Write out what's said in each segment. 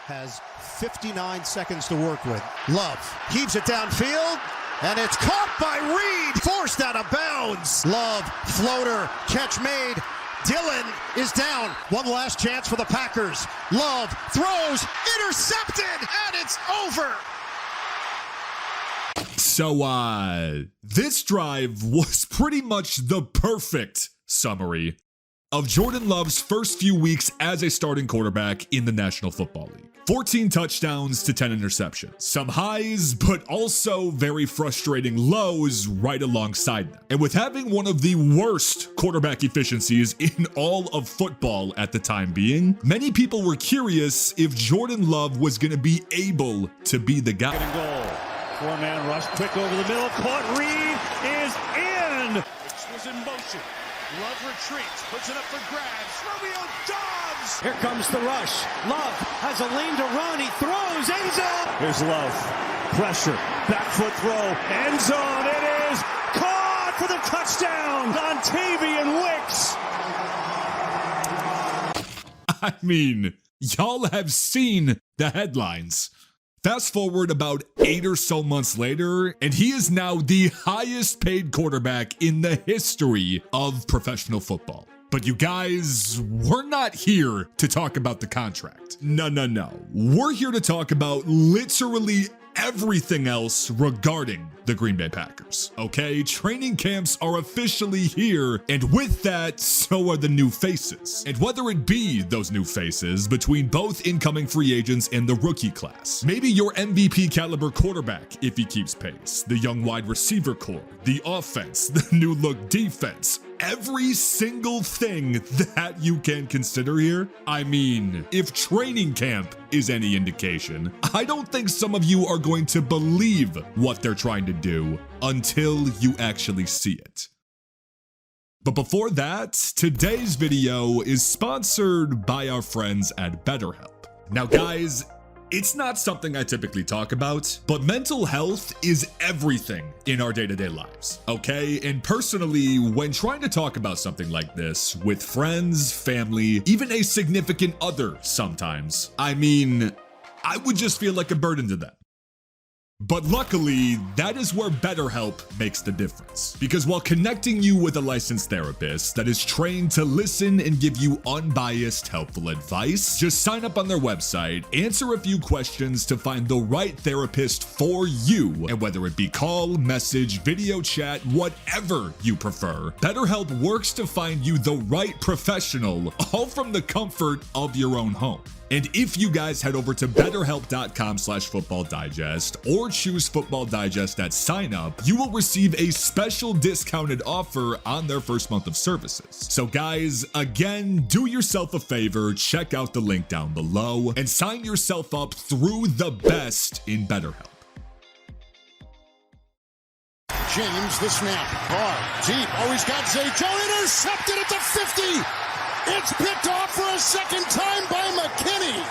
has 59 seconds to work with. Love heaves it downfield, and it's caught by Reed, forced out of bounds. Love, floater, catch made. Dillon is down. One last chance for the Packers. Love throws, intercepted, and it's over. So, this drive was pretty much the perfect summary of Jordan Love's first few weeks as a starting quarterback in the National Football League. 14 touchdowns to 10 interceptions. Some highs, but also very frustrating lows right alongside them. And with having one of the worst quarterback efficiencies in all of football at the time being, many people were curious if Jordan Love was going to be able to be the guy. Goal. Four-man rush, quick over the middle, caught, Reed is in! Wicks was in motion. Love retreats, puts it up for grabs. Romeo Doubs! Here comes the rush. Love has a lane to run. He throws, end zone! Here's Love. Pressure, back foot throw, end zone. It is caught for the touchdown! Dontayvion Wicks! I mean, y'all have seen the headlines. Fast forward about 8 or so months later, and he is now the highest paid quarterback in the history of professional football. But you guys, we're not here to talk about the contract. No. We're here to talk about literally everything else regarding the Green Bay Packers. Okay, training camps are officially here, and with that, so are the new faces. And whether it be those new faces between both incoming free agents and the rookie class, maybe your MVP caliber quarterback if he keeps pace, the young wide receiver core, the offense, the new look defense, every single thing that you can consider here. I mean, if training camp is any indication, I don't think some of you are going to believe what they're trying to do until you actually see it. But before that, today's video is sponsored by our friends at BetterHelp. Now guys, it's not something I typically talk about, but mental health is everything in our day-to-day lives, okay? And personally, when trying to talk about something like this with friends, family, even a significant other sometimes, I mean, I would just feel like a burden to them. But luckily, that is where BetterHelp makes the difference. Because while connecting you with a licensed therapist that is trained to listen and give you unbiased, helpful advice, just sign up on their website, answer a few questions to find the right therapist for you, and whether it be call, message, video chat, whatever you prefer, BetterHelp works to find you the right professional, all from the comfort of your own home. And if you guys head over to betterhelp.com/footballdigest or choose Football Digest at sign up, you will receive a special discounted offer on their first month of services. So guys, again, do yourself a favor, check out the link down below and sign yourself up through the best in BetterHelp. James, the snap. Hard, deep. Oh, he's got Zay Jones intercepted at the 50. It's picked off for a second time by McKinney.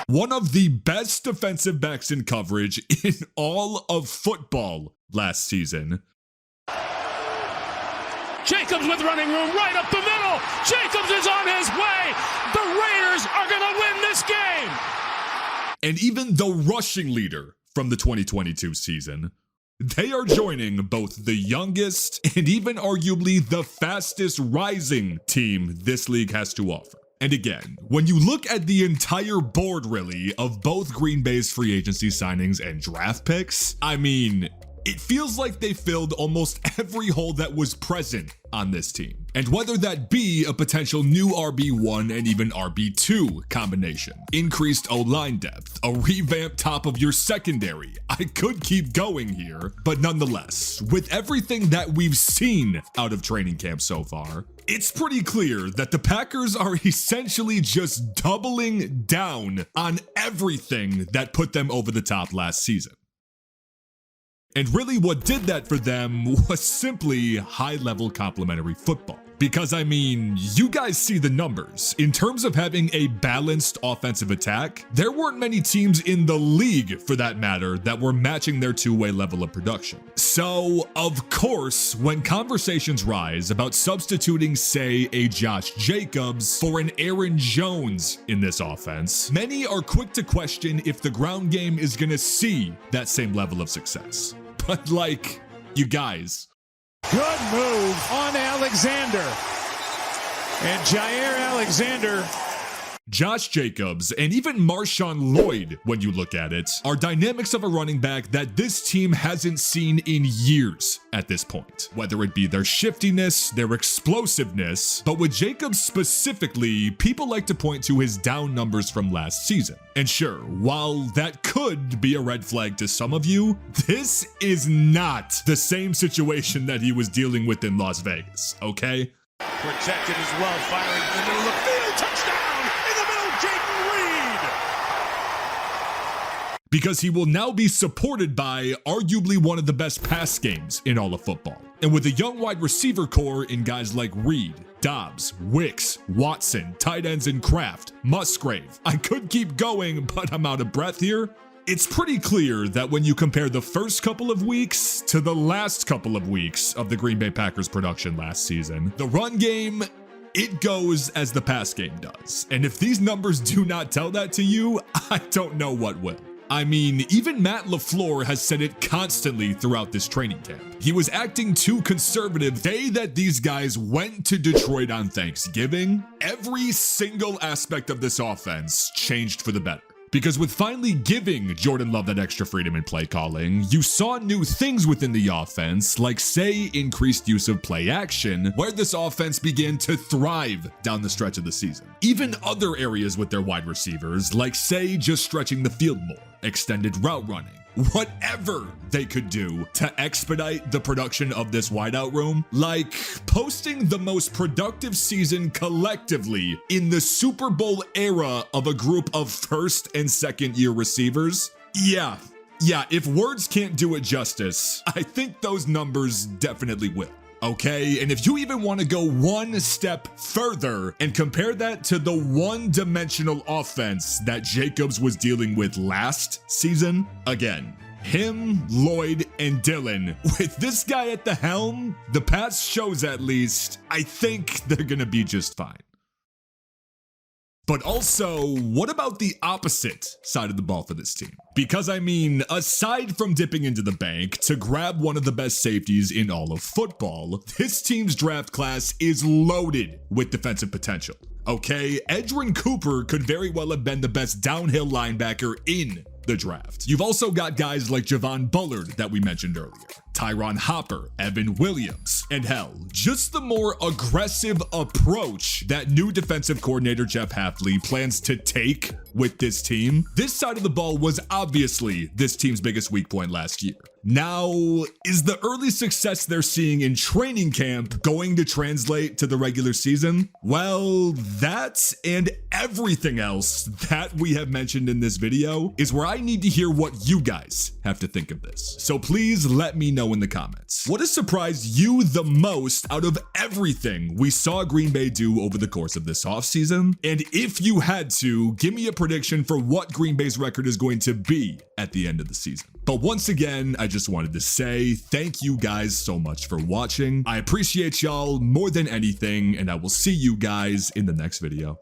One of the best defensive backs in coverage in all of football last season. Jacobs with running room right up the middle. Jacobs is on his way. The Raiders are going to win this game. And even the rushing leader from the 2022 season, they are joining both the youngest and even arguably the fastest rising team this league has to offer. And again, when you look at the entire board really of both Green Bay's free agency signings and draft picks, I mean, it feels like they filled almost every hole that was present on this team. And whether that be a potential new RB1 and even RB2 combination, increased O-line depth, a revamped top of your secondary, I could keep going here, but nonetheless, with everything that we've seen out of training camp so far, it's pretty clear that the Packers are essentially just doubling down on everything that put them over the top last season. And really what did that for them was simply high-level complementary football. Because I mean, you guys see the numbers. In terms of having a balanced offensive attack, there weren't many teams in the league, for that matter, that were matching their two-way level of production. So, of course, when conversations rise about substituting, say, a Josh Jacobs for an Aaron Jones in this offense, many are quick to question if the ground game is gonna see that same level of success. But like, you guys, Good move on Alexander. And Jair Alexander. Josh Jacobs, and even Marshawn Lloyd, when you look at it, are dynamics of a running back that this team hasn't seen in years at this point. Whether it be their shiftiness, their explosiveness, but with Jacobs specifically, people like to point to his down numbers from last season. And sure, while that could be a red flag to some of you, this is not the same situation that he was dealing with in Las Vegas, okay? Protected as well, firing in the middle of the field. Touchdown! Jayden Reed. Because he will now be supported by arguably one of the best pass games in all of football. And with a young wide receiver core in guys like Reed, Doubs, Wicks, Watson, tight ends in Kraft, Musgrave. I could keep going, but I'm out of breath here. It's pretty clear that when you compare the first couple of weeks to the last couple of weeks of the Green Bay Packers production last season, the run game, it goes as the pass game does. And if these numbers do not tell that to you, I don't know what will. I mean, even Matt LaFleur has said it constantly throughout this training camp. He was acting too conservative the day that these guys went to Detroit on Thanksgiving. Every single aspect of this offense changed for the better. Because with finally giving Jordan Love that extra freedom in play calling, you saw new things within the offense, like say increased use of play action, where this offense began to thrive down the stretch of the season. Even other areas with their wide receivers, like say just stretching the field more, extended route running, whatever they could do to expedite the production of this wideout room, like posting the most productive season collectively in the Super Bowl era of a group of first and second year receivers. Yeah, if words can't do it justice, I think those numbers definitely will. Okay, and if you even want to go one step further and compare that to the one-dimensional offense that Jacobs was dealing with last season, again, him, Lloyd, and Dillon, with this guy at the helm, the past shows at least, I think they're gonna be just fine. But also, what about the opposite side of the ball for this team? Because I mean, aside from dipping into the bank to grab one of the best safeties in all of football, this team's draft class is loaded with defensive potential. Okay, Edgerrin Cooper could very well have been the best downhill linebacker in the draft. You've also got guys like Javon Bullard that we mentioned earlier, Tyron Hopper, Evan Williams, and hell, just the more aggressive approach that new defensive coordinator Jeff Hafley plans to take with this team. This side of the ball was obviously this team's biggest weak point last year. Now, is the early success they're seeing in training camp going to translate to the regular season? Well, that and everything else that we have mentioned in this video is where I need to hear what you guys have to think of this. So please let me know in the comments. What has surprised you the most out of everything we saw Green Bay do over the course of this offseason? And if you had to, give me a prediction for what Green Bay's record is going to be at the end of the season. But once again, I just wanted to say thank you guys so much for watching. I appreciate y'all more than anything, and I will see you guys in the next video.